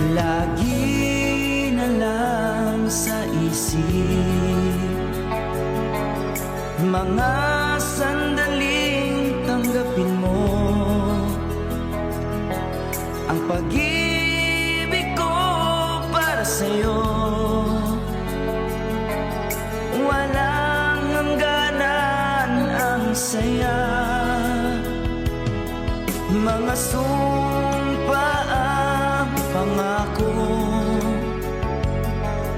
Lagi na lang sa isip mga sandaling tanggapin mo ang pag-ibig ko para sa'yo. Walang hangganan ang saya, mga sumpa ang pangako.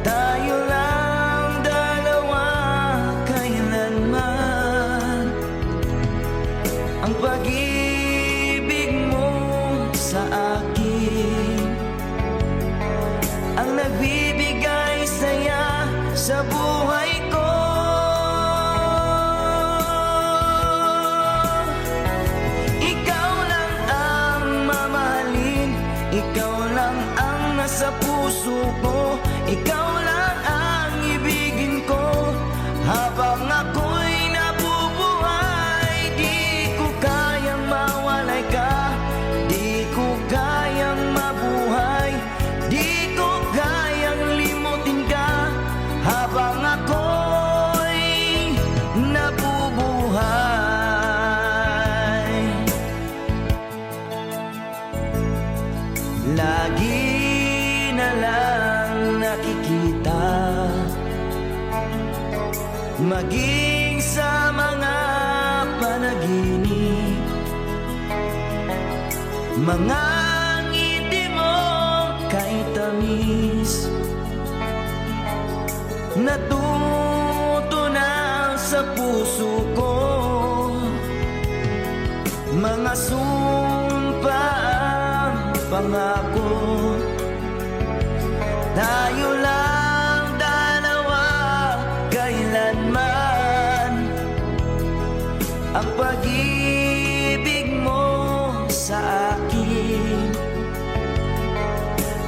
Tayo lang dalawa kailanman, ang pag-ibig mo sa akin ang nagbibigay saya sa buhay ko. Ikaw lang ang mamahalin, ikaw lang ang nasa puso ko, ikaw lang ang ibigin ko habang ako'y nabubuhay. Di ko kayang mawalay ka, di ko kayang mabuhay, di ko kayang limutin ka habang ako'y nabubuhay. Lagi na lang nakikita, maging sa mga panaginip, mga ngiti mo kay tamis, natutunaw sa puso ko, mga sumpa ang pangako. Tayo lang dalawa kailanman, ang pag-ibig mo sa akin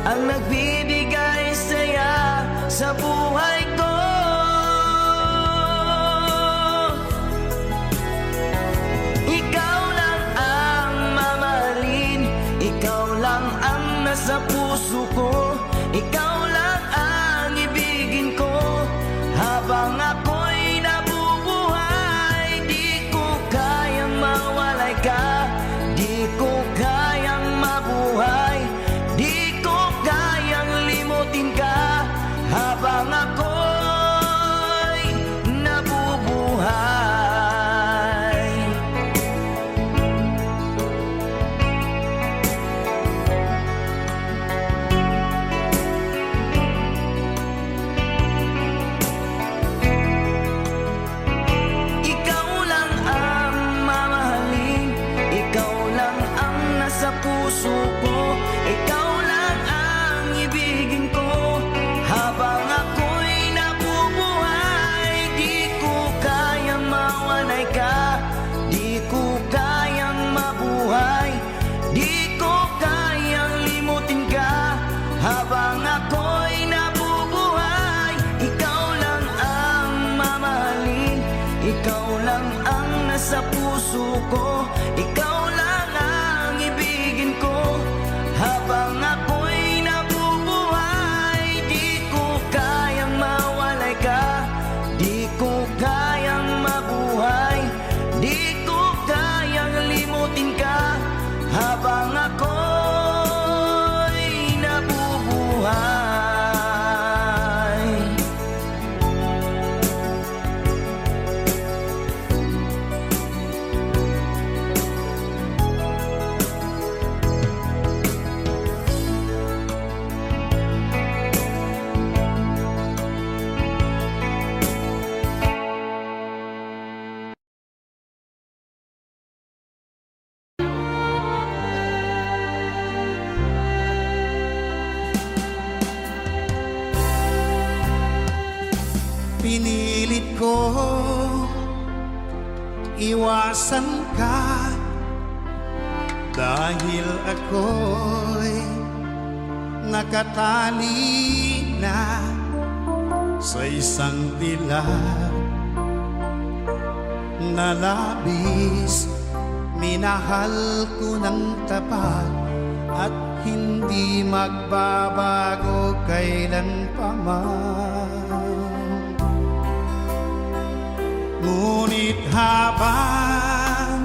ang nagbibigay saya sa buhay ko. Ikaw lang ang mamahalin, ikaw lang ang nasa puso ko, ikaw lang ang ibigin ko habang ako'y nabubuhay. Di ko kayang mawalay ka, di ko kayang mabuhay, di ko kayang limutin ka habang ako'y nabubuhay. Ikaw lang ang mamahalin, ikaw lang ang nasa puso ko, ikaw lang ang ibigin ko habang ako'y nabubuhay. Di ko kayang mawalay ka, di ko kayang mabuhay, di ko kayang limutin ka habang ako'y nabubuhay. Ikaw lang ang mamahalin, ikaw lang ang nasa puso ko, ikaw lang ang ibigin ko habang ako'y nabubuhay. Di ko kayang mawalay ka, di ko kayang mabuhay, di ko kayang limutin ka habang ako'y nabubuhay. Pinilit ko iwasan ka dahil ako'y nakatali na sa isang dilag na labis. Minahal ko ng tapat at hindi magbabago kailan pa man. Ngunit habang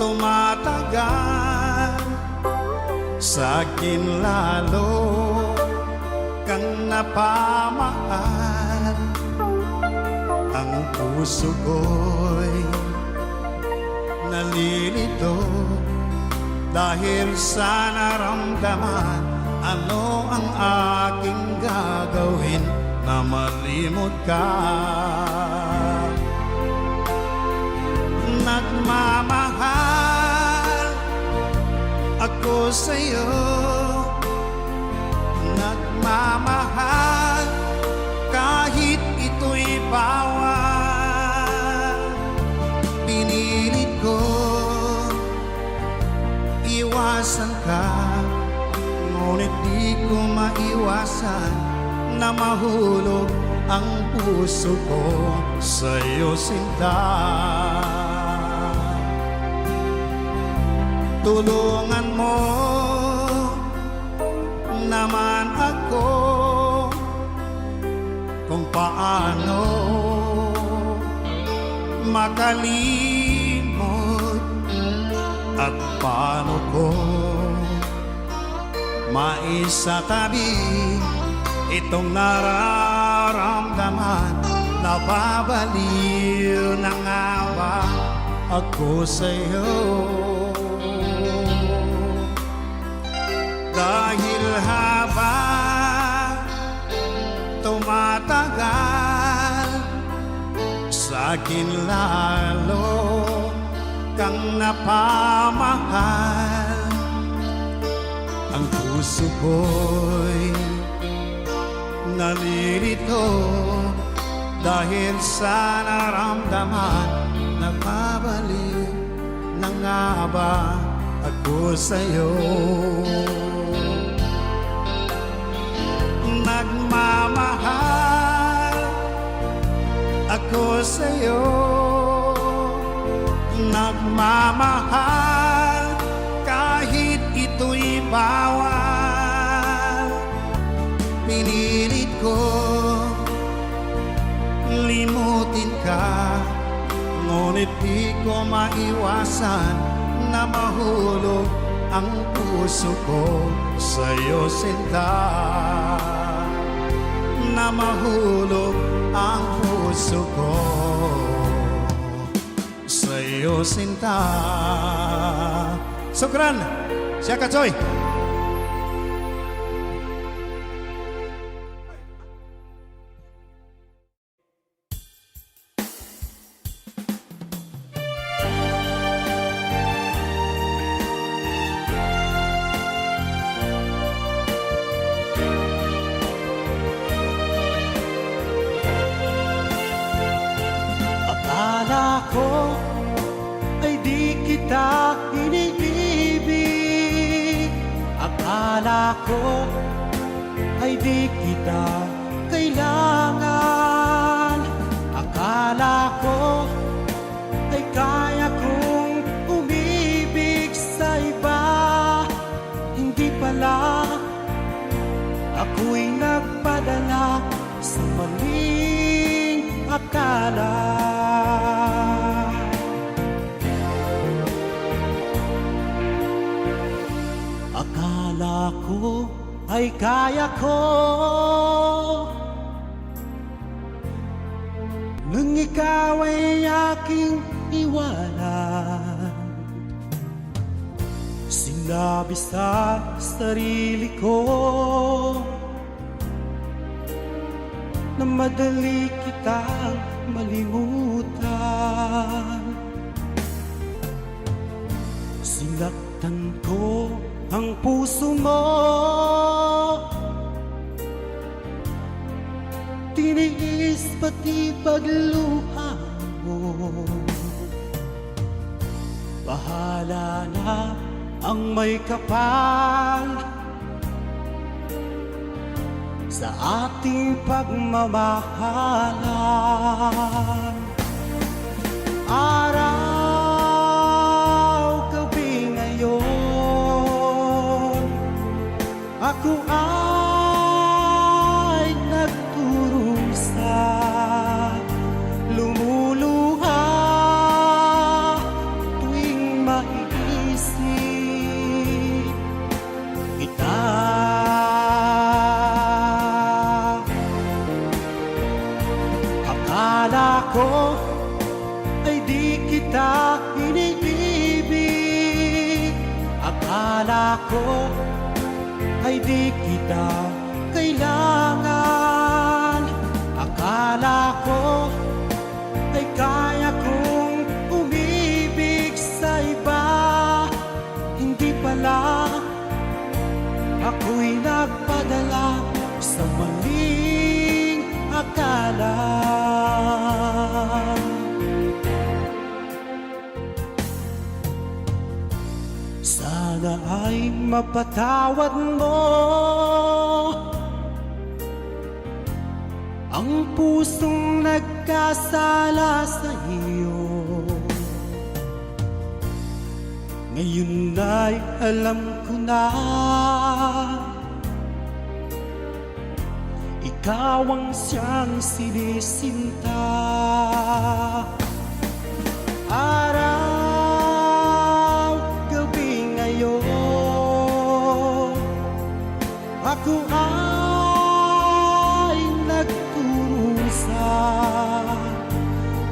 tumatagal, sa akin lalo kang napamahal. Ang puso ko'y nalilito dahil sa naramdaman. Ano ang aking gagawin na malimot ka? Nagmamahal ako sa'yo, nagmamahal kahit ito'y bawal. Pinilit ko iwasan ka, ngunit di ko maiwasan na mahulog ang puso ko sa'yo, sinta. Tulungan mo naman ako kung paano makalimot at paano ko maisatabi itong nararamdaman. Nababaliw na nga ba ako sa'yo? Dahil habang tumatagal, sa akin lalo kang napamahal. Ang puso ko'y nalilito dahil sa naramdaman. Nababaliw na nga ba ako sa'yo? Nagmamahal ako sa'yo, nagmamahal kahit ito'y bawal. Pinilit ko limutin ka, ngunit di ko maiwasan na mahulog ang puso ko sa'yo, sinta. Na mahulog ang puso ko sa'yo, sinta. Sukran, siya Katsoy. Akala ko ay di kita iniibig. Akala ko ay di kita kailangan. Akala ko ay kaya kong umibig sa iba. Hindi pala, ako'y nagpadala sa maling akala. Akala ko ay kaya ko, nung ikaw ay aking iwanan. Sinabi sa sarili ko na madali kitang malimutan. Sinaktan ko ang puso mo, tiniis pati pagluha mo. Bahala na ang may kapal sa ating pagmamahalan. Araw, gabi ngayon, Ako ay nagdurusa, lumuluha tuwing maiisip kita. Akala ko ay di kita iniibig, akala ko ay di kita kailangan, akala ko ay kaya kong umibig sa iba. Hindi pala, ako'y nagpadala sa maling akala. Sana ay mapatawad mo ang pusong nagkasala sa iyo. Ngayon ay alam ko na ikaw ang siyang sinisinta. Araw, gabi ngayon, ako ay nagkurusa,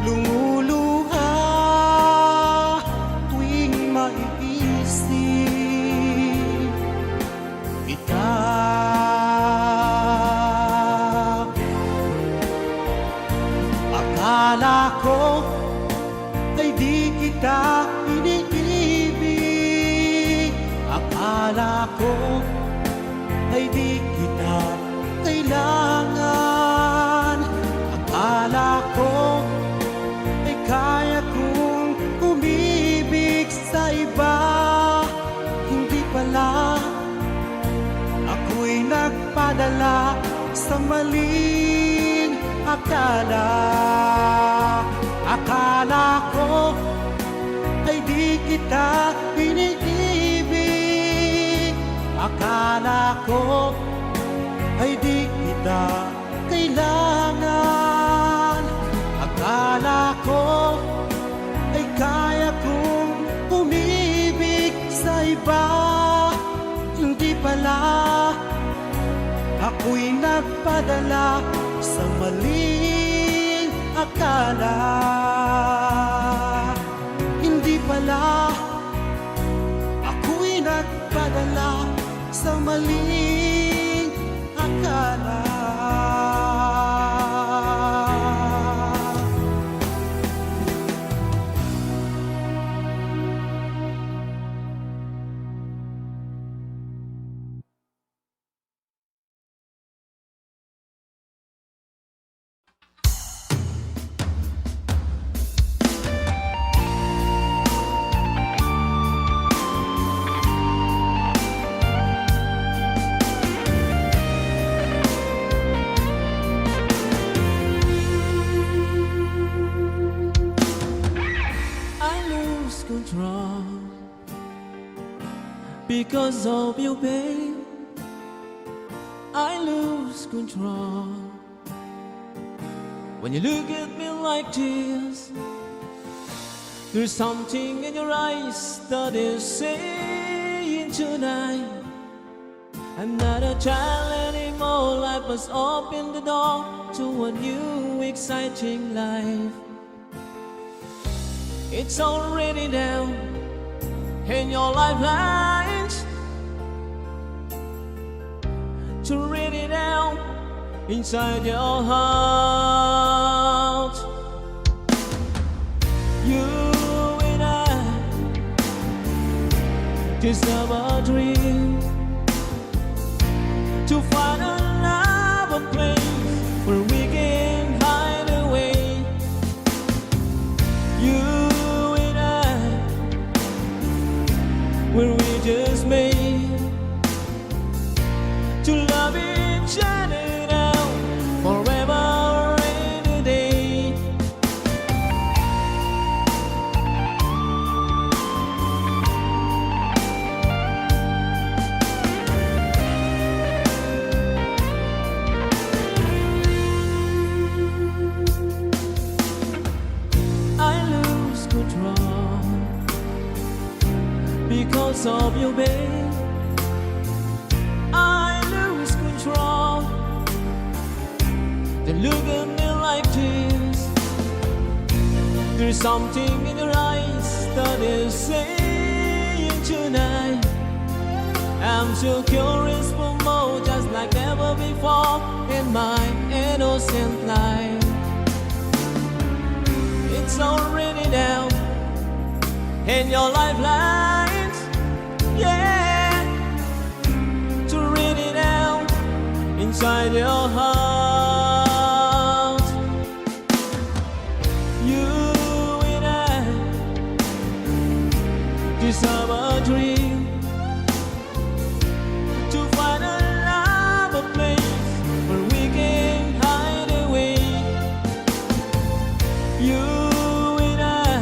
lumuluha tuwing maiisip kita. Akala ko ay di kita iniibig, akala ko ay di kita kailangan, akala ko ay kaya kong umibig sa iba. Hindi pala, ako'y nagpadala sa maling akala. Akala ko ay di kita iniibig, akala ko ay di kita kailangan, akala ko ay kaya kong umibig sa iba. Hindi pala, ako'y nagpadala sa maling akala. Hindi pala, ako'y nagpadala sa maling akala. Control because of you, babe. I lose control when you look at me like this. There's something in your eyes that is saying tonight, I'm not a child anymore. Life has opened the door to a new exciting life. It's already down in your lifelines, to read it down inside your heart. You and I just have a dream to find another place where we can hide away. You where we just made to love each other now forever and a day. There's something in your eyes that is saying tonight, I'm so curious for more, just like never before in my innocent life. It's already down in your lifelines, yeah, to read it out inside your heart. You and I deserve a dream to find a love, a place where we can hide away. You and I,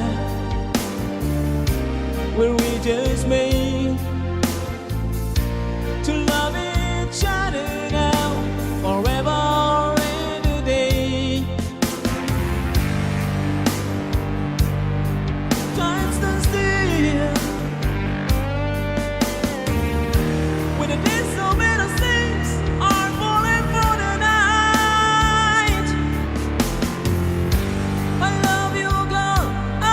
where we just made to love each other now, forever and a day. Time stands still when it is so many things are falling for the night. I love you, girl, I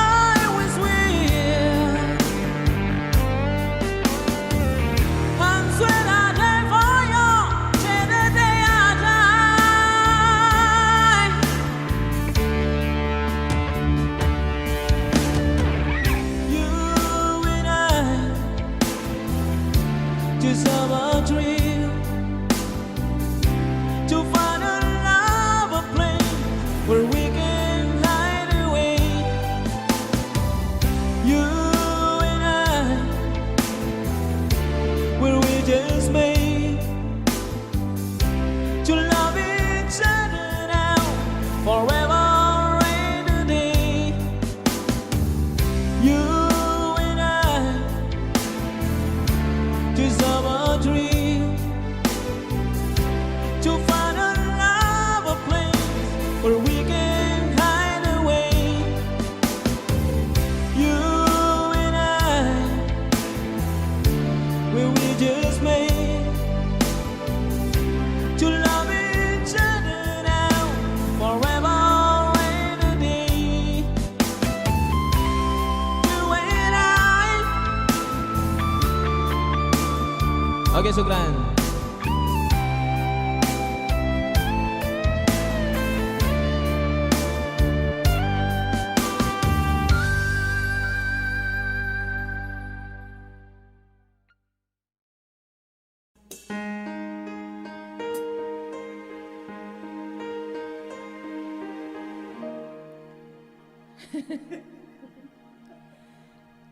always will. I'm swear I die for you till the day I die. You and I deserve a dream to find a love, a place where we can hide away. You and I, where we just made to love each other now, forever and a day. You and I deserve a dream to find a love, a place where we can hide away. You and I, where we just made to love each other now, forever and a day. You and I. Okay, Sugran.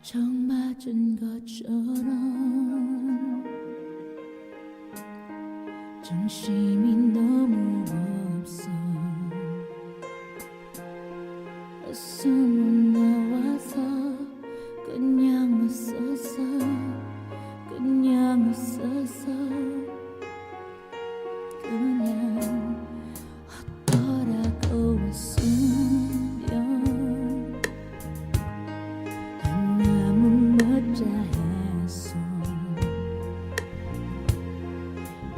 처음 맞은 것처럼 정신이 너무 없어. 숨은 나와서 그냥 웃었어. 그냥 웃었어. 그냥 어떠라고 웃으면 너무 멋져했어.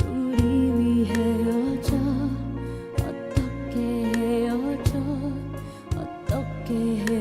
우리 위 헤어져. 어떻게 헤어져. 어떻게 헤어져.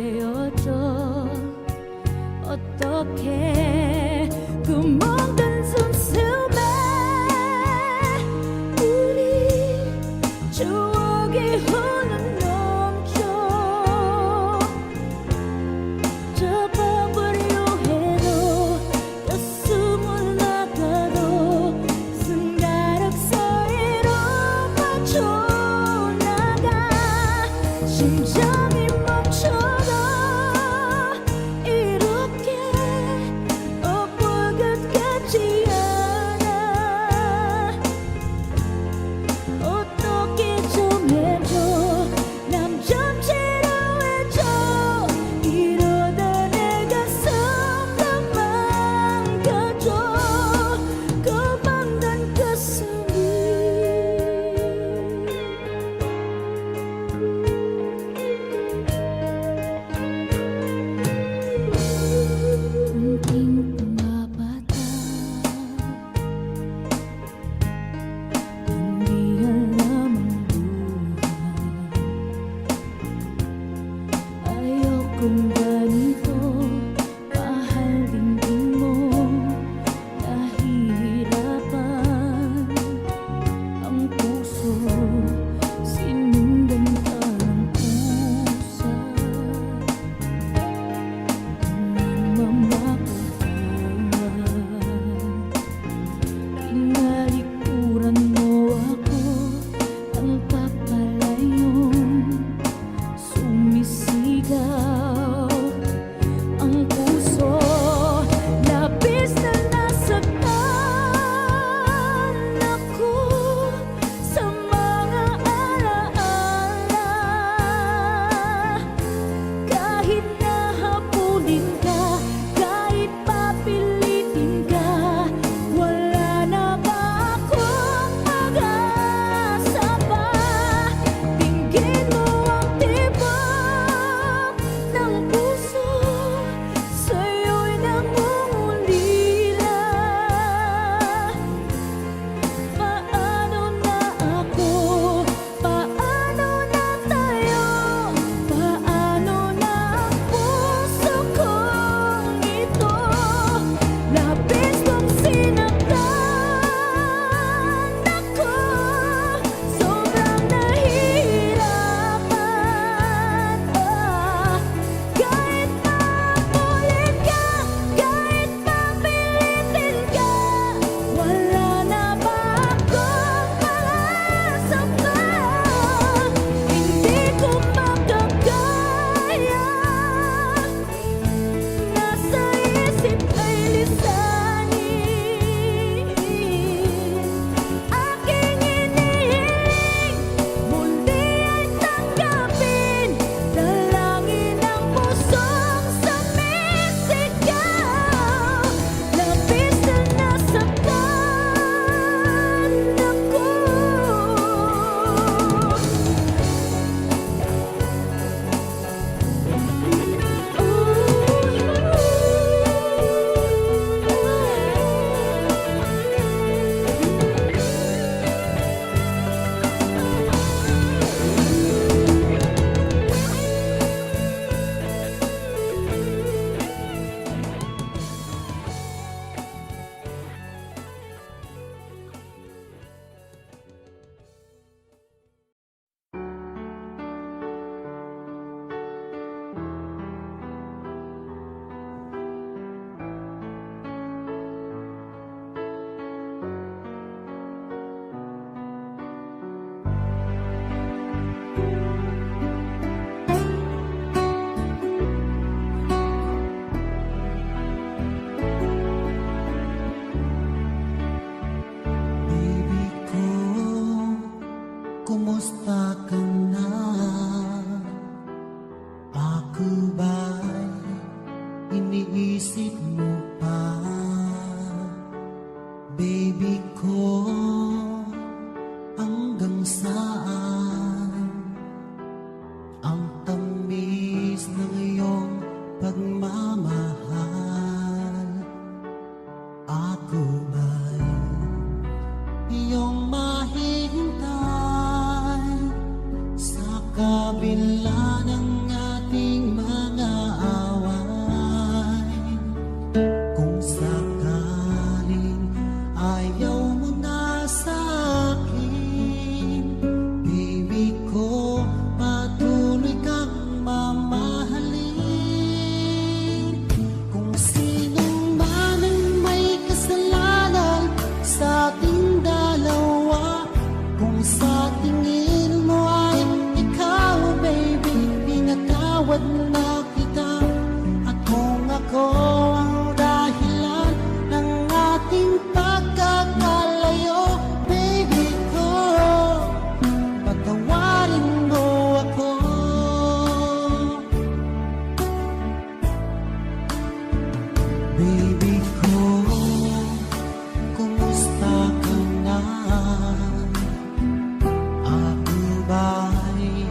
kumusta ka na? Ako ba'y iniisip mo pa? Baby ko, hanggang saan ang tamis ng iyong pagmamahal? Ako ba'y iyong mahihintay sa kabila ng ating mga away? Kung sakaling ayaw mo na sa akin, baby ko, patuloy kang mamahalin. Kung sino man ang may kasalanan sa ating dalawa, kung sa tingin mo ay ikaw, baby, pinatawad na kita. At kung ako ang dahilan ng ating pagkakalayo, baby ko, patawarin mo ako. Baby ko, kumusta ka na? Ako ba'y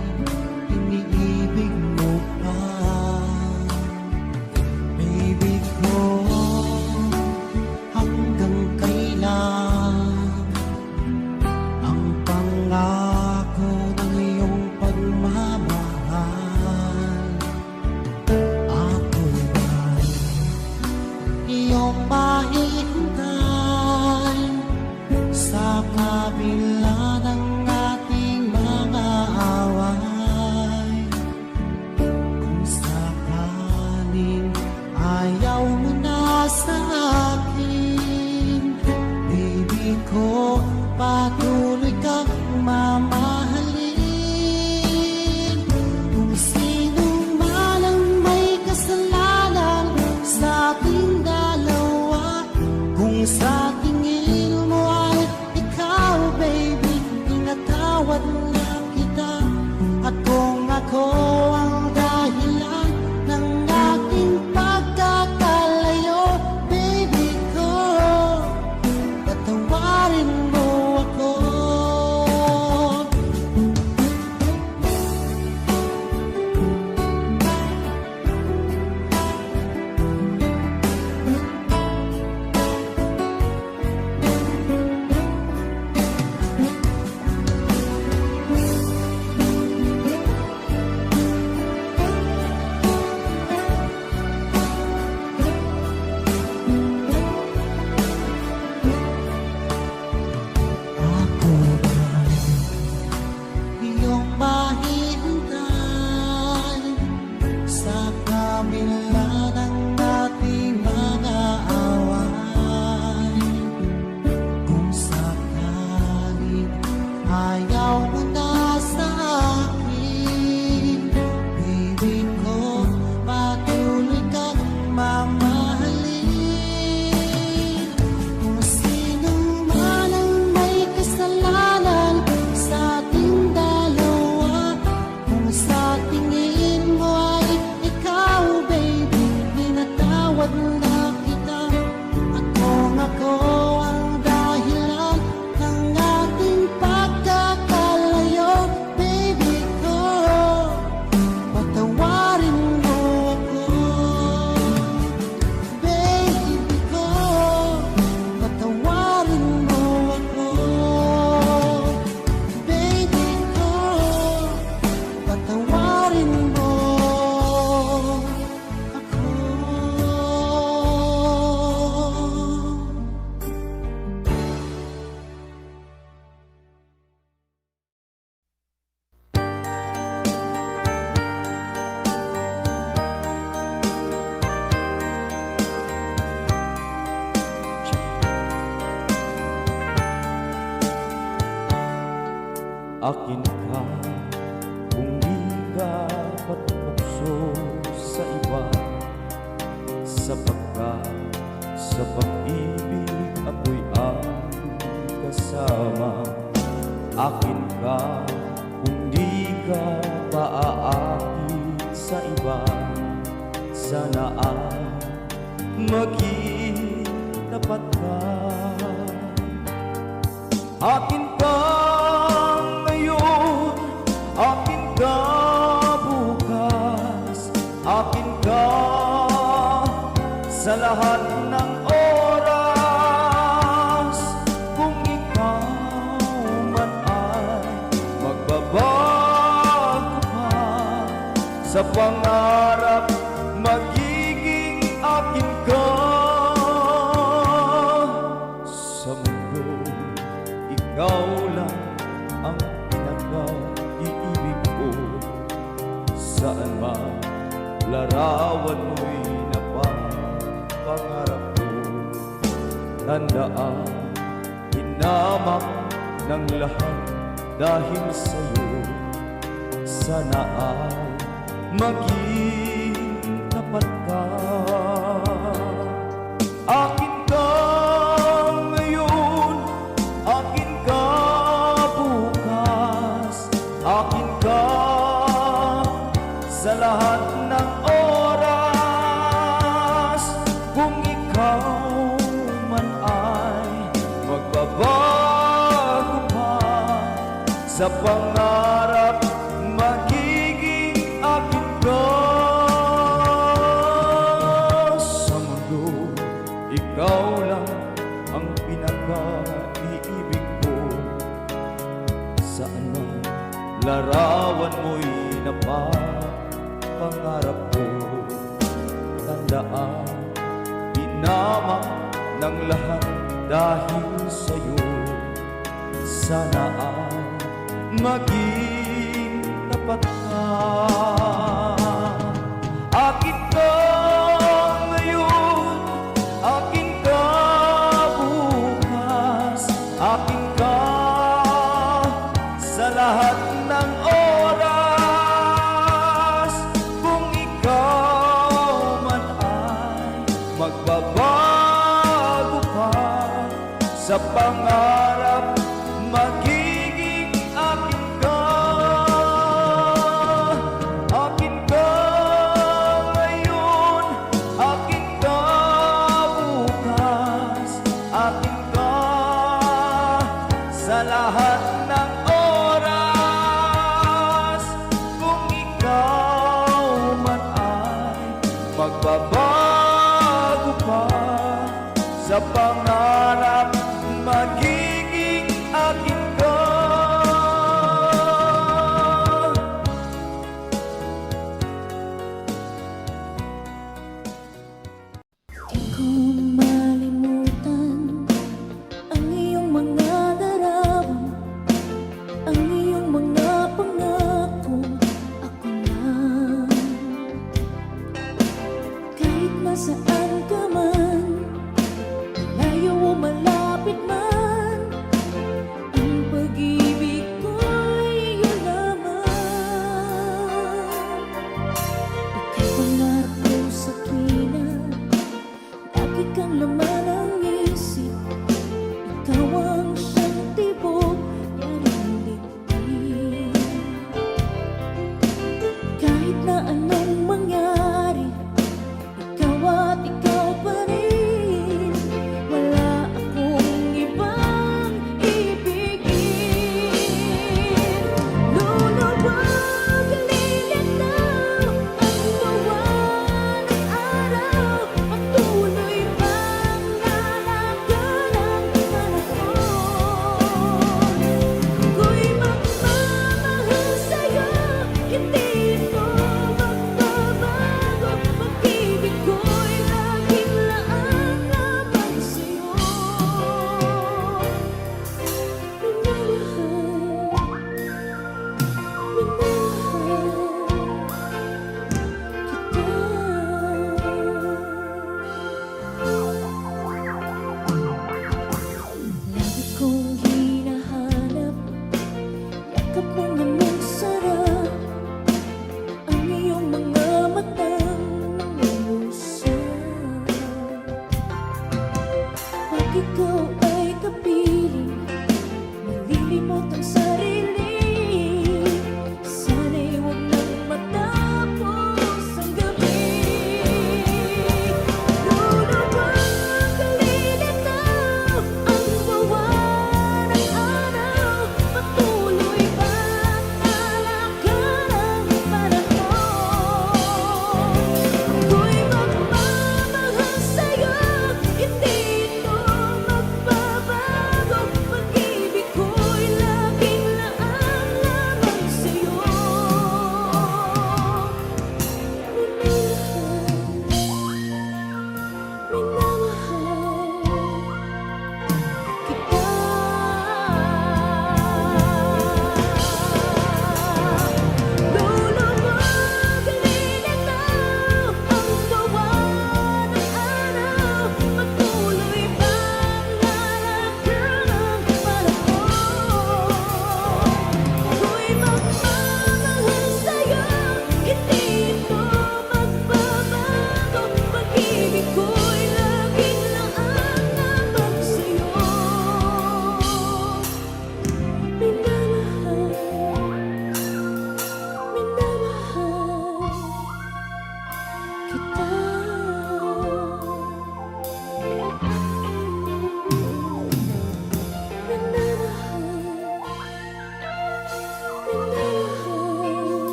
iniibig mo pa? Baby ko, hanggang kailan ang pangako ng iyong pagmamahal? Ako ba'y iyong mahihintay sa kabila ng ating mga away? Kung sakaling ayaw mo na sa akin, baby ko, patuloy kang mamahalin. Kung sino man ang may kasalanan sa ating dalawa, kung sa tingin mo ay ikaw, baby, pinatawad na kita. At kung ako ang dahilan ng ating pagkakalayo, baby ko, patawarin mo ako. Ako ba'y iyong mahihintay sa kabila ng ating mga away? Kung sakaling ayaw mo na sa akin, baby ko, patuloy kang mamahalin. Kung sino man ang may kasalanan sa ating dalawa, kung sa tingin mo ay ikaw, baby, pinatawad na kita. At kung ako ang dahilan ng ating pagkakalayo, baby ko, patawarin mo ako. Baby ko, patawarin mo ako. Baby ko, patawarin mo ako. Akin ka kung di ka patubokso sa iba, sapagkat sa pag-ibig ako'y ang kasama. Akin ka ka paaakit sa iba. Sana ay maging tapat ka. Akin ka ngayon, akin ka bukas, akin ka sa lahat ng oras. Kung ikaw man ay magbabago pa, sa pangarap magiging akin ka. Sa mundo, ikaw lang ang pinaka-iibig ko. Saan man larawan mo'y napapangarap ko. Tandaan, hinamak ng lahat dahil sa'yo. Sana ay maging tapat ka. Akin ka ngayon, akin ka bukas, akin ka sa lahat ng oras. Kung ikaw man ay magbabago pa, sa pangarap magiging akin ka. Sa mundo, ikaw lang ang pinaka-iibig ko. Saan man larawan mo'y napapangarap ko. Tandaan, hinamak ng lahat dahil sa'yo. Sana ay maging tapat ka. Akin ka ngayon, akin ka bukas, akin ka sa lahat ng oras. Kung ikaw man ay magbabago pa, sa pangarap magiging akin ka. Akin ka ngayon, akin ka bukas, akin ka sa lahat ng oras. Kung ikaw man ay magbabago pa, sa pangarap magiging akin ka. Di ko malimutan ang iyong mga larawan, ang iyong mga pangako. Ako lang, kahit nasaan ka man, malayo o malapit man, ang pag-ibig ko'y iyong lamang. Ika'y pangarap ko sa tuwina, lagi kang laman ng isip. Ikaw ang siyang tibok, yaring ligpit. Kahit na anong mangyari, ikaw at ikaw pa rin. Wala akong ibang ibigin. Lulubog, lilitaw ang buwan ng araw. Patuloy bang lalagan ang panahon?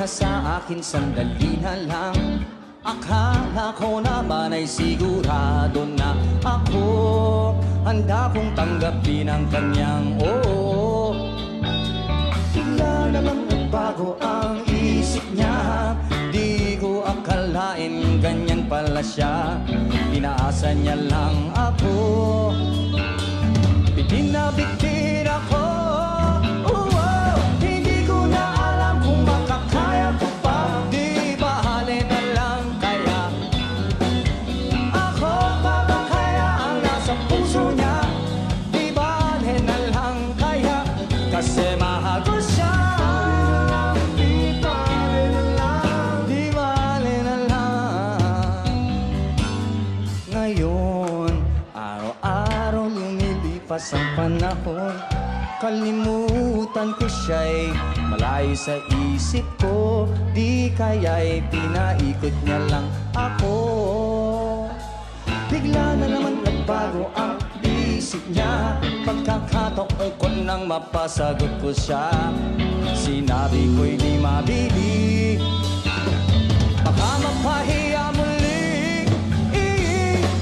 sa akin sandali na lang. Akala ko naman ay sigurado na ako handa kong tanggapin ang kanyang oo. Bigla namang nagbago ang isip niya. Di ko akalain ganyan pala siya. Inaasa niya lang ako. Bitin na bitin ako. Hindi ko na alam kung makakaya ko pa. Di bahali na lang kaya. Ako pa ba kaya ang nasa puso niya? Di bahali na lang kaya. Kasi mahal ko siya. Di bahali na lang. Di bahali na lang. Ngayon, araw-araw lumilipas ang panahon. Kalimutan ko siya'y malayo sa isip ko. Di kaya'y pinaikot niya lang ako. Bigla na naman nagbago ang isip niya. Pagkakataon ko nang mapasagot ko siya. Sinabi ko'y di mabili. Baka mapahiya muli.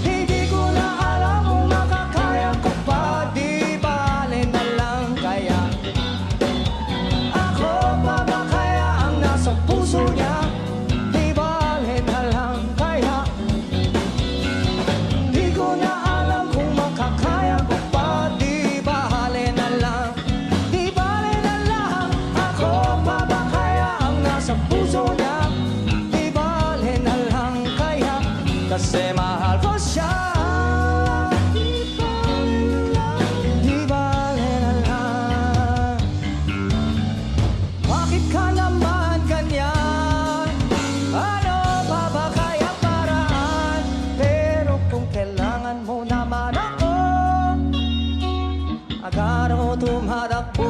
Hindi ko na alam kung makakaya ko pa. Di bale na lang kaya. Ako pa ba kaya ang nasa puso niya? Di bale na lang kaya. Di ko na alam kung makakaya ko pa. Di bale na lang. Di bale na lang. Ako pa ba kaya ang nasa puso niya? Di bale na lang kaya. Kasi mahal ko siya. Di bale na lang. Di bale na lang. Bakit ka naman ganyan? Ano pa ba kaya paraan? Pero kung kailangan mo naman ako, agad ako tumatakbo.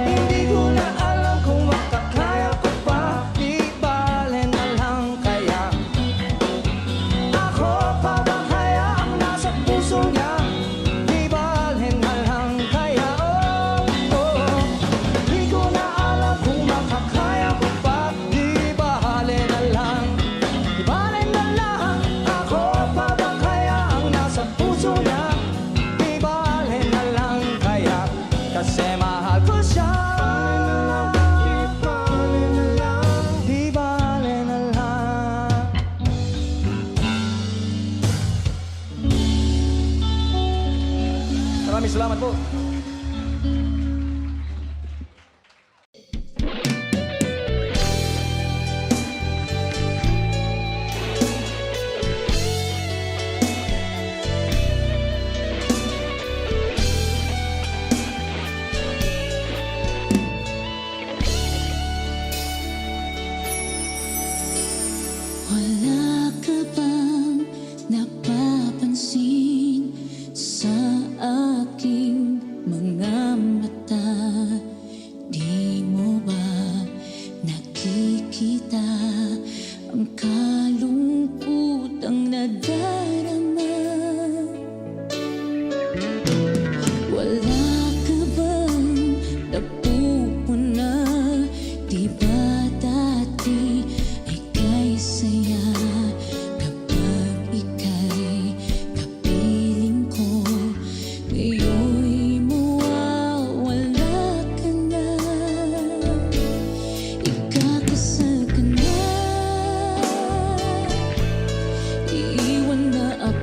Hindi ko na alam kung makakaya ko pa. Di bale na lang kaya. Ako pa ba kaya ang nasa puso niya? Di bale na lang kaya. Di ko na alam kung makakaya ko pa. Di bale na lang. Di bale na lang. Ako pa ba kaya ang nasa puso niya? Di bale na lang kaya. Kasi mahal ko siya. Di bale na lang. Di bale na lang. Maraming salamat po. Wala ka bang napapansin sa aking mga mata? Di mo ba nakikita ang kalungkutang nadarama? Wala ka bang napupuna? Di ba dati ika'y saya kapag ika'y kapiling ko? Ngayon'y mawawala ka na. Ikakasal ka na. Iiwan na ako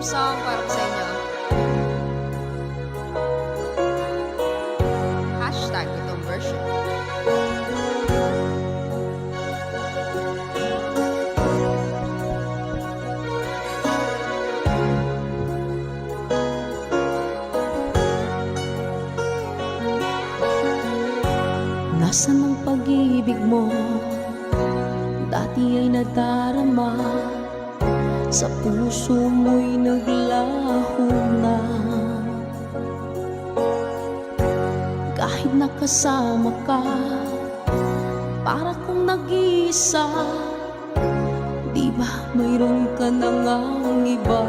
song para sa inyo. Hashtag itong version. Nasaan ang pag-ibig mo? Dati ay nadarama, sa puso mo'y naglaho na. Kahit nakasama ka, para kong nag-iisa. Di ba mayroon ka na ngang iba?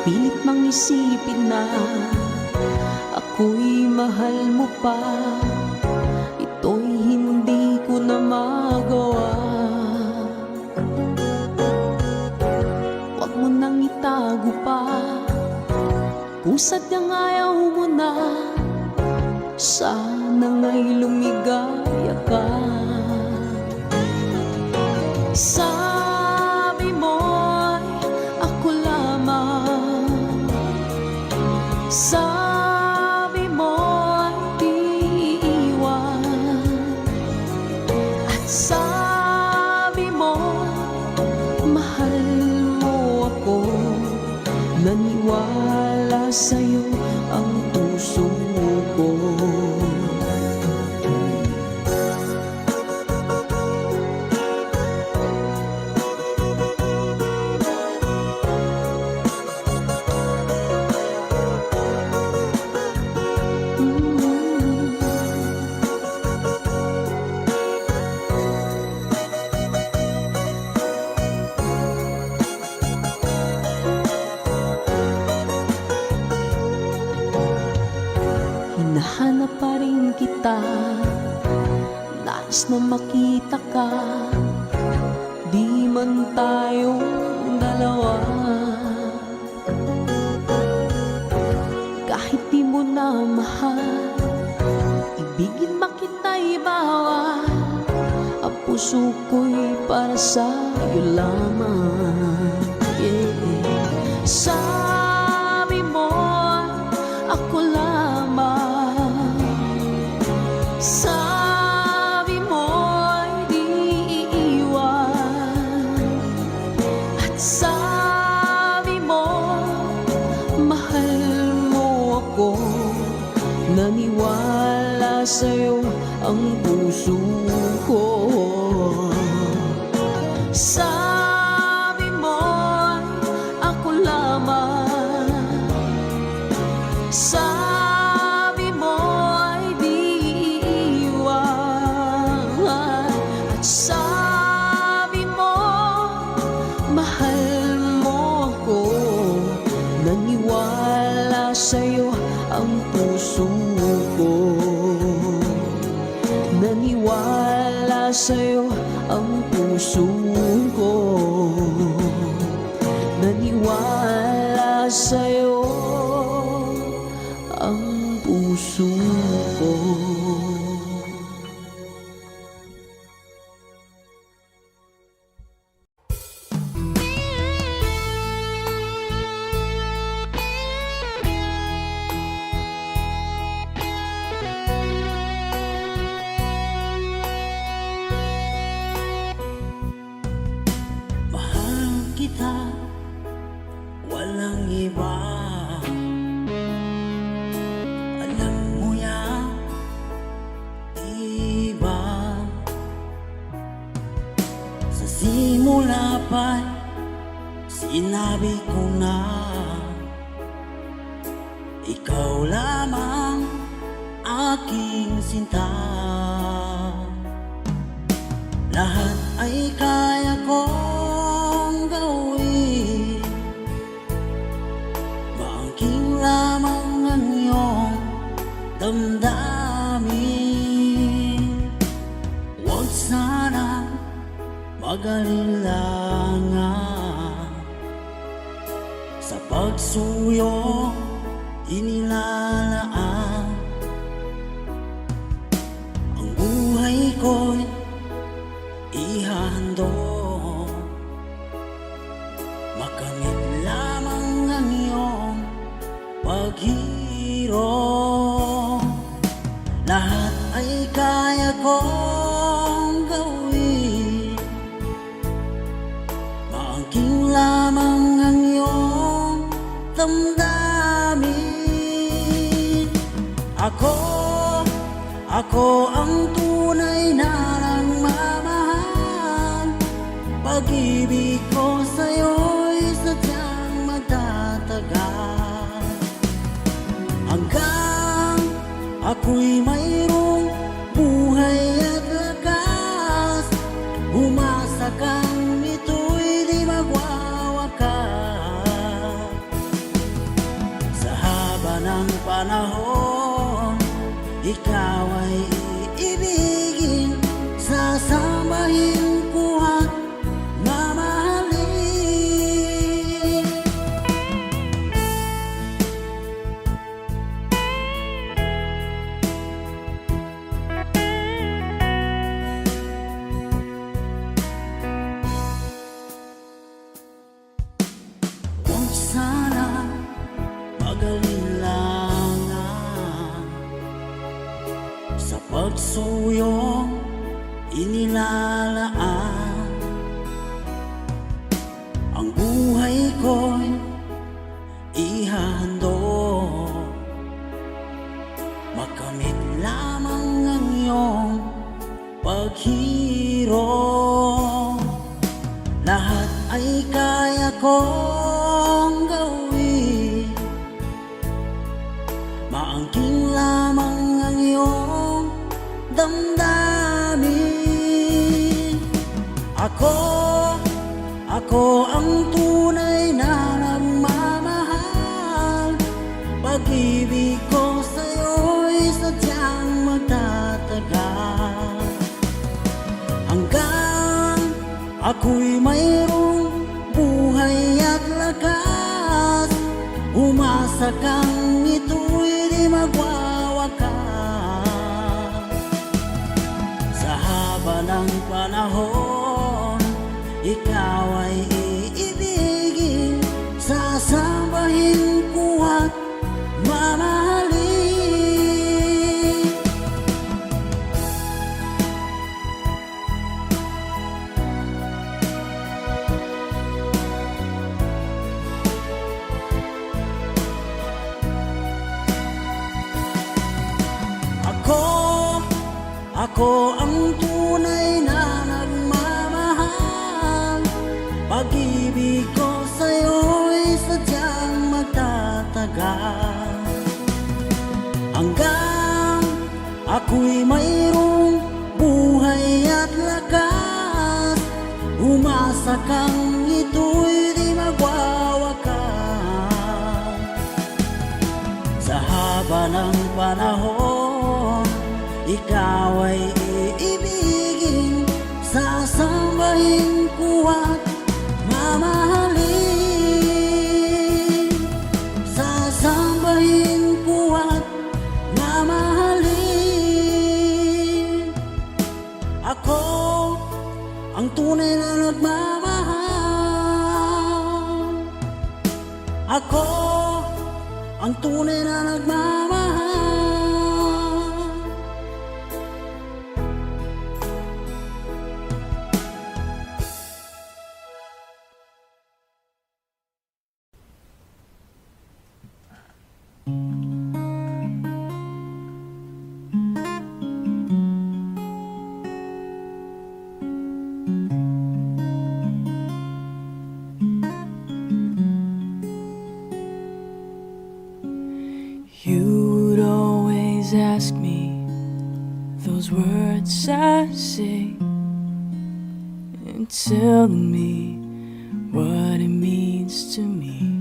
Pilit mang isipin na ako'y mahal mo pa. Ito'y hindi ko na magawa. Huwag mo nang itago pa, kung sadyang ayaw mo na. Sana nga'y lumigaya ka. Sabi mo'y ako lamang, sabi mo'y di iiwan, at sabi mo mahal mo ako. Naniwala sa'yo ang puso ko. Hinahanap pa rin kita, nais na makita ka. Di man tayong dalawa, kahit di mo na mahal, ibigin makita'y bawal. Ang puso ko'y para sa'yo lamang, yeah. Sabi mo ako lamang, sabi mo'y di iiwan, at sabi mo mahal mo ako. Naniwala sa'yo ang puso ko. Sabi mo'y ako lamang, sabi mo'y di iiwan, at sabi mo mahal mo ako. Naniwala sa'yo ang puso ko. Naniwala sa'yo ang puso ko. Naniwala sa'yo ang puso ko. Mahal kita, walang iba. Alam mo yan, diba? Sa simula pa'y sinabi ko na ikaw lamang aking sinta. Lahat ay kaya kong gawin, maangking lamang ang iyong damdamin. Huwag sana mag-alilangan sa pagsuyo inilalaan. Ang buhay ko'y ihandog paghiro. Lahat ay kaya kong gawin, maangking lamang ang iyong damdamin. Ako ang tunay na nagmamahal. Pag-ibig ko sa'yo'y sadyang magtatagal, hanggang ako'y mayroong buhay at lakas. Umasa kang ito'y di magwawakas. Sa haba ng panahon, ikaw ay iibigin, sasamahin ko at mamahalin. Huwag sana mag-alilangan sa pagsuyong inilalaan. Ang buhay ko'y ihahandog, makamit lamang ang iyong paghiro. Lahat ay kaya kong gawin, maangking lamang ang iyong damdamin. Ako ang tunay na nagmamahal. Pag-ibig ko sa'yo'y sadyang magtatagal, hanggang ako'y mayroong buhay at lakas. Umasa kang ito'y di magwawakas. Sa haba ng panahon, ikaw ay iibigin, sasambahin ko at mamahalin. Ako ang tunay na nagmamahal. Pag-ibig ko sa'yo'y sadyang magtatagal, hanggang ako'y mayroong buhay at lakas. Umasa kang ito'y di magwawakas. Sa haba ng panahon, ikaw ay iibigin, sasambahin ko at mamahalin. Sasambahin ko at mamahalin. Ako ang tunay na nagmamahal. Ako ang tunay na nagmamahal. You would always ask me those words I say, and telling me what it means to me.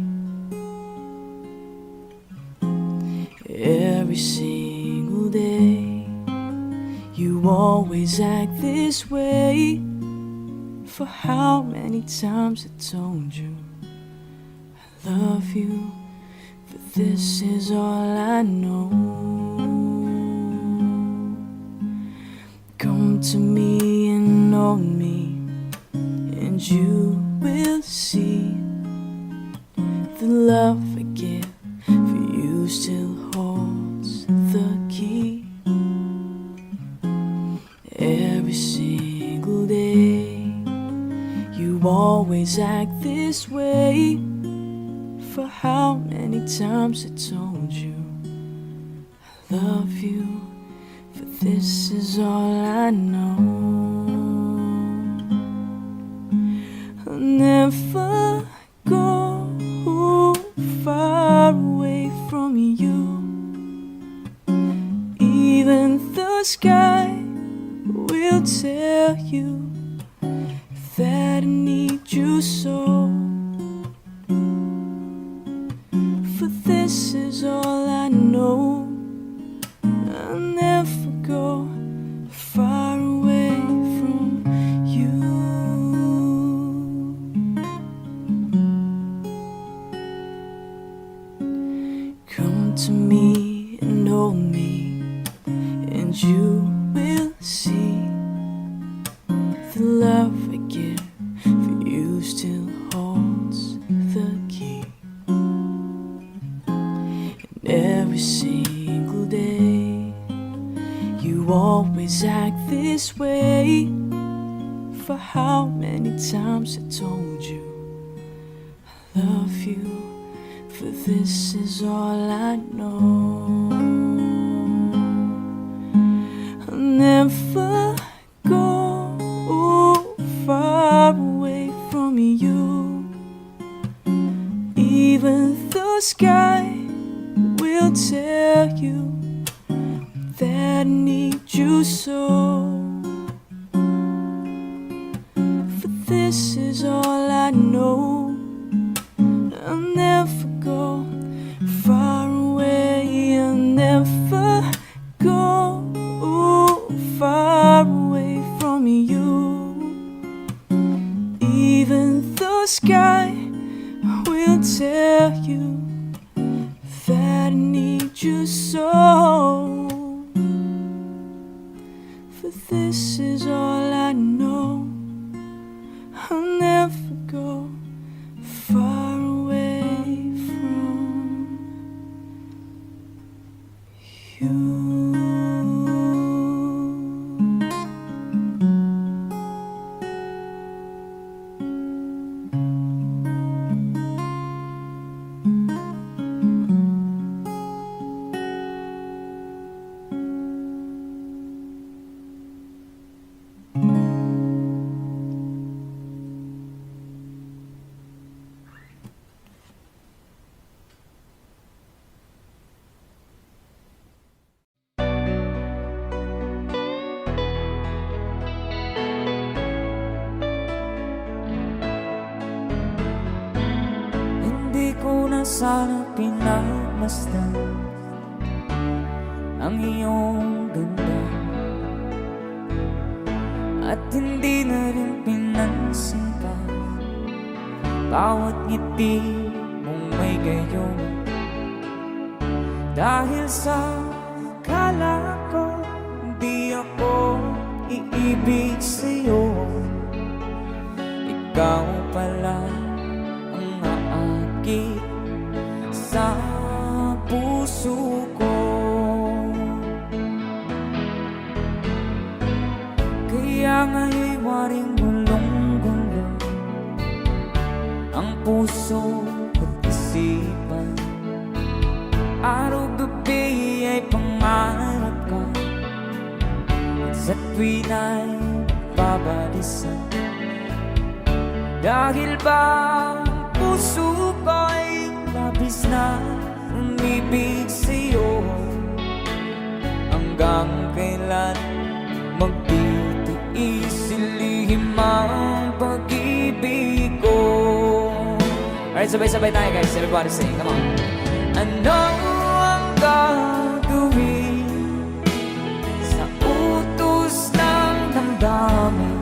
Every single day you always act this way. For how many times I told you I love you, but this is all I know. Come to me and hold me, and you will see the love I give for you every single day. You always act this way. For how many times I told you I love you, for this is all I know. I'll never go far away from you. Even the sky will tell you that I need you so. For this is all I know. I'll never go far away from you. Come to me and hold me, and you will see the love I give for you still holds the key. And every single day you always act this way. For how many times I told you I love you, for this is all I know. I'll never go far away from you. Even the sky will tell you that I need you so. For this is all I know. I'll never go far away. I'll never go far away from you. Even the sky will tell you that I need you so. For this is all I know. I'll never go far away from you. Hindi ko na sana pinagmasdan ang iyong ganda, at hindi na rin pinansin pa bawat ngiti mong may gayon. Dahil sa kala ko di ako iibig sa'yo, ikaw pala ang aakit sa puso ko. Kaya nga'y waring gulong-gulo ang puso at isipan. Araw-gabi ay pangarap ka, at sa tuwin ay babalisan. Dahil ba ang puso ko'y labis na umibig sa'yo, hanggang kailan magtitiis ilihim ang pag-ibig ko. Alright, sabay-sabay tayo guys, everybody sing, come on. Ano ang gagawin sa utos ng damdamin?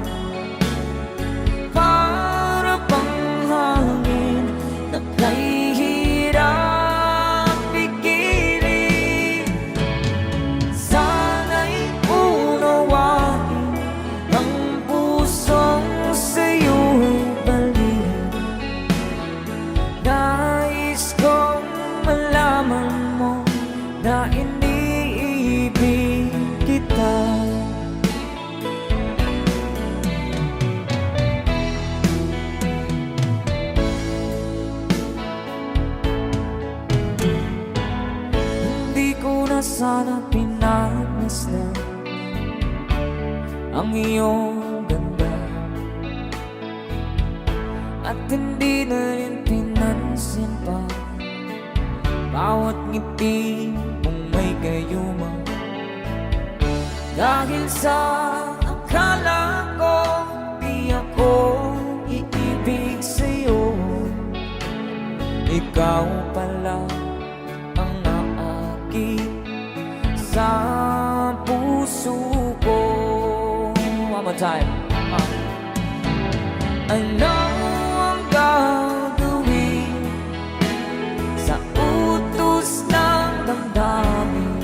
Para bang hangin na kay hirap pigilan. Sana'y unawain ang pusong sa'yo'y balikan. Nais kong malaman mo na ang iyong ganda. At hindi na rin pinansin pa bawat ngiti mong may gayuma. Dahil sa akala ko di ako iibig sa'yo, ikaw pala ang naakit sa puso ko. One more time. Ano ang gagawin sa utos ng damdamin?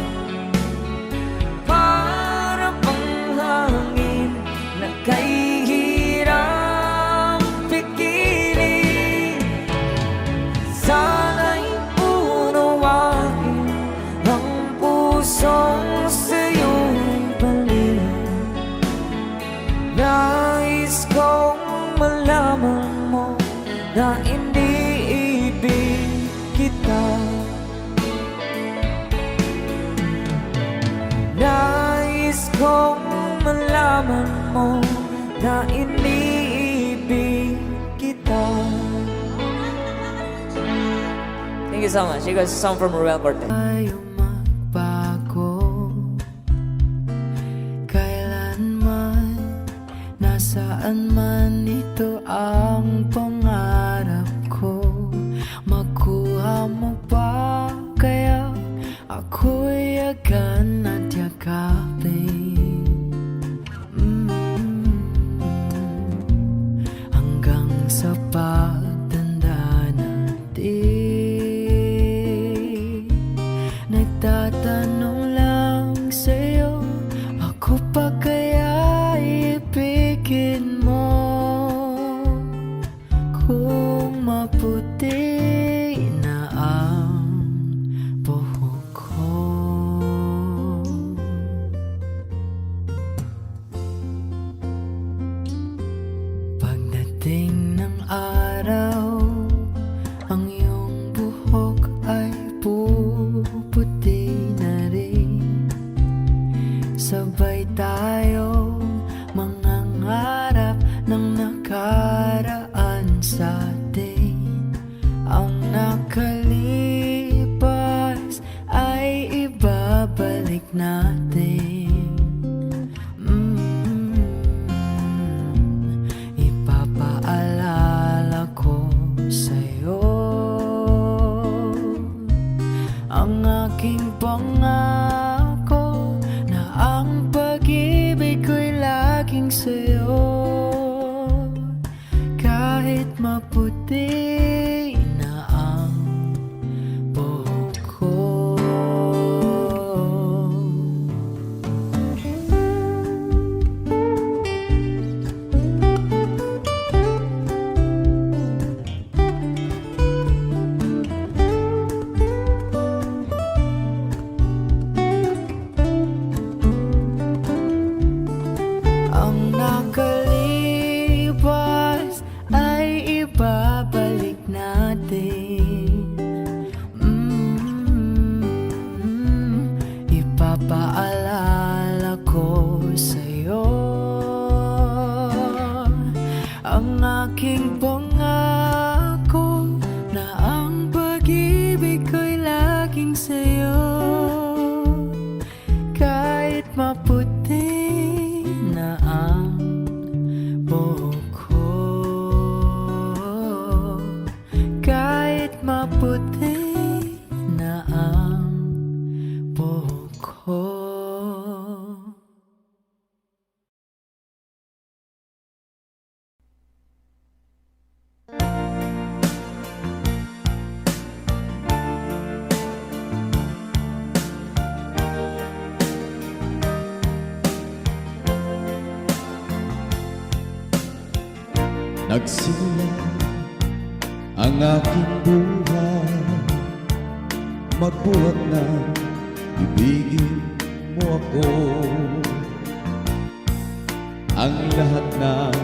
Para bang hangin na kay hirap pigilan. Sana'y unawain ang pusong sa'yo'y balikan. Nais kong malaman mo na iniibig kita. Nais kong malaman mo na iniibig kita. Thank you so much. You guys, a song from Ruel Cortez. Tayo magbago kailanman, nasaan man ito ang pangarap ko. Makuha mo ba kaya ako'y agad at yakapin? Hanggang sa pagtanda natin, nagtatanong lang sa'yo, ako pa kaya ibigin mo? Kung maputi na ang buhok ko, pagdating ng araw, ang iyong buhok ay puputi na rin. Sabay tayo mangangarap ng nakaraan sa atin. Ang nakalipas ay ibabalik natin. Ipapaalala ko sa'yo ang aking pangako na ang pag-ibig ko'y laging sa'yo. Kahit maputi na ang buhok ko. Ang nakalipas ay ibabalik natin. Ipapaalala ko sa'yo ang aking pangako na ang pag-ibig ko'y laging sa'yo. Kahit maputi na ang buhok ko, kahit maputi na ang buhok ko. Nagsimula ang aking buhay, magbuhat na ibigin mo ako. Ang lahat ng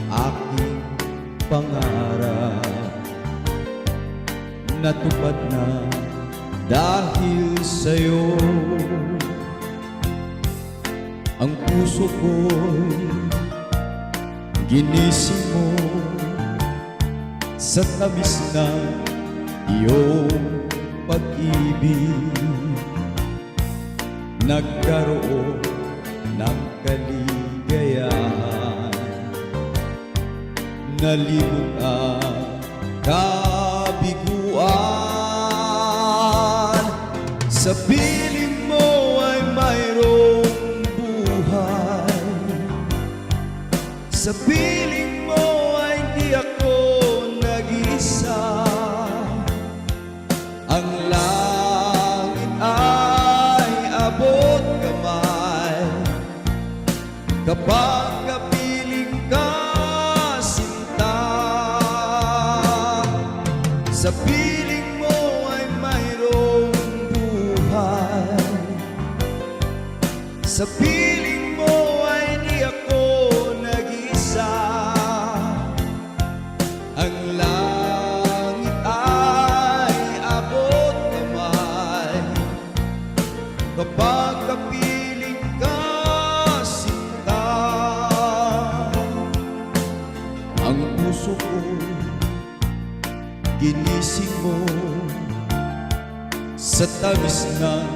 aking pangarap natupad na dahil sa'yo. ang puso ko'y ginising mo sa tamis ng iyong pag-ibig. Nagkaroon ng kaligayahan, nalimot ang kabiguan. Sa piling mo ay mayroong buhay, sa piling mo ay di ako nag-isa. Ang langit ay abot kamay kapag kapiling ka, sinta. Sa piling mo ay mayroong buhay, sa piling mo ay di ako nag-isa. Ang langit ay abot kamay kapag kapiling ka, sinta. Ang puso ko ginising mo sa tamis ng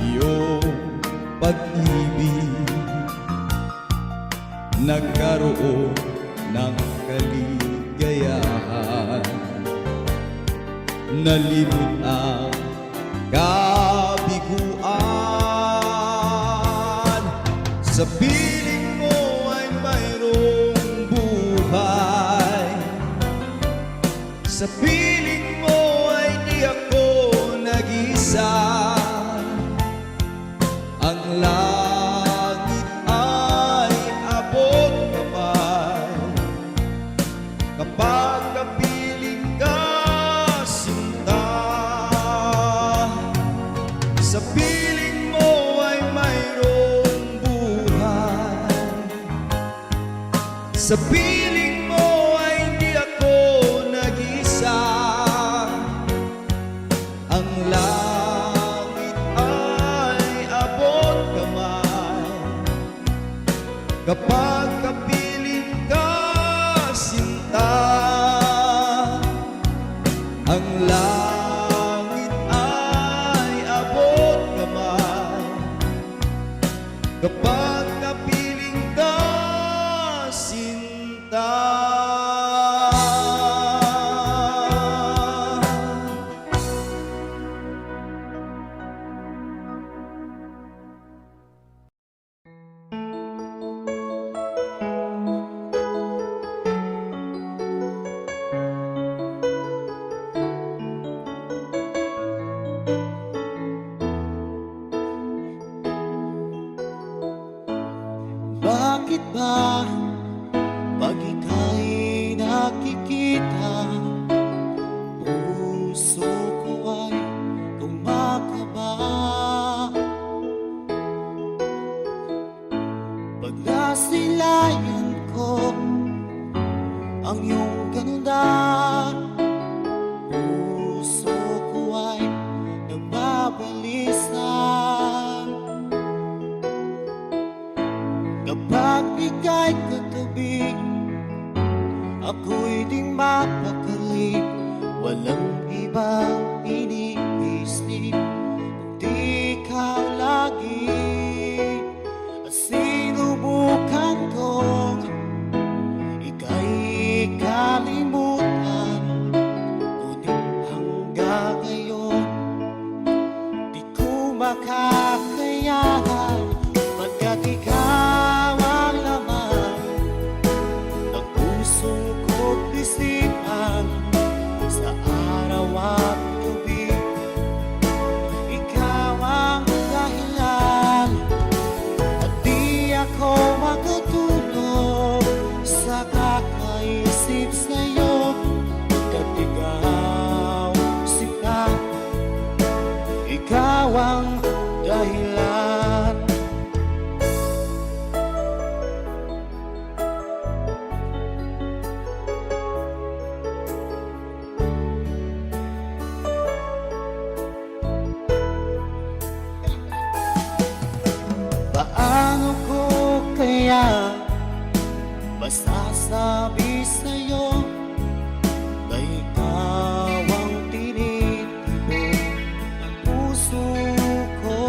iyong pag-ibig. Nagkaroon ng kaligayahan, nalimot ang kabiguan. Sa piling mo ay mayroong buhay, sa piling mo ay di ako nag-isa. Ang langit ay abot kamay kapag kapiling ka, sinta. Sa piling mo ay mayroong buhay, sa piling mo ay di ako nag-isa. Ang langit ay abot kamay kapag kapiling ka, sinta. Ang langit ay abot kamay kapag kapiling ka, sinta. Bakit ba pag ika'y nakikita, puso ko ay kumakaba? Pag nasilayan ko ang iyong ganda, puso ko ay nababalisa. Kapag ika'y katabi, ako'y di mapakali. Walang ibang iniisip kundi ikaw lagi. At sinubukan kong ika'y kalimutan, ngunit hanggang ngayon di ko makakayanan. Pagkat ikaw ang laman ng puso ko't isipan, sa araw at gabi kaya masasabi sa'yo na ikaw ang tinitibok ng puso ko.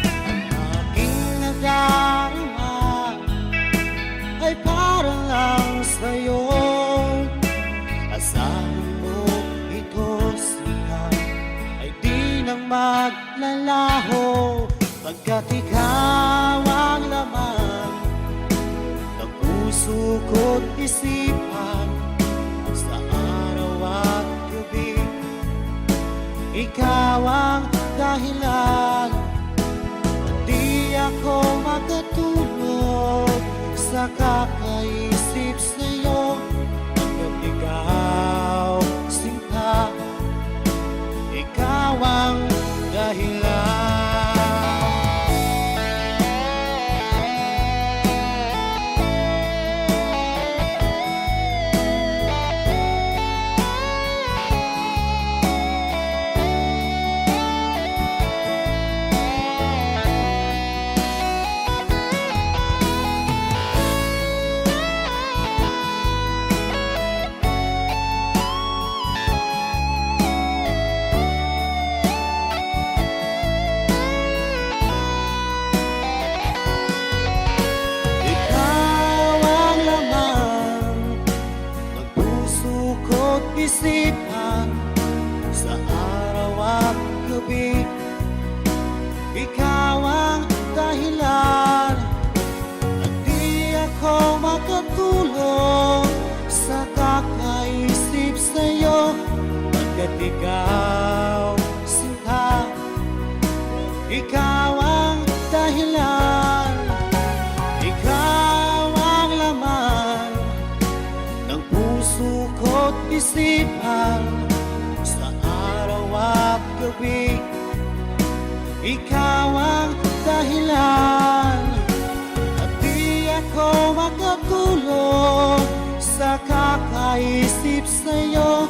Ang aking nadarama ay para lang sa'yo. Asahan mo ito siya ay di na maglalaho, pagkat ikaw ang laman ng puso ko't isipan sa araw at gabi. Ikaw ang dahilan, di ako magkatulog sa kakaisip sa'yo. Pagkat ikaw sinta, ikaw ang dahilan. Isipan sa araw at gabi. Ikaw ang dahilan at di ako makatulog sa kakaisip sa'yo. Pagkat ikaw sinta, ikaw ang dahilan, ikaw ang laman ng puso ko't isipan sa araw at gabi. Ikaw ang dahilan at di ako makatulog sa kakaisip sa'yo.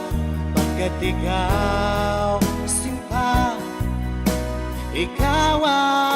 Pagkat ikaw sinta, ikaw ang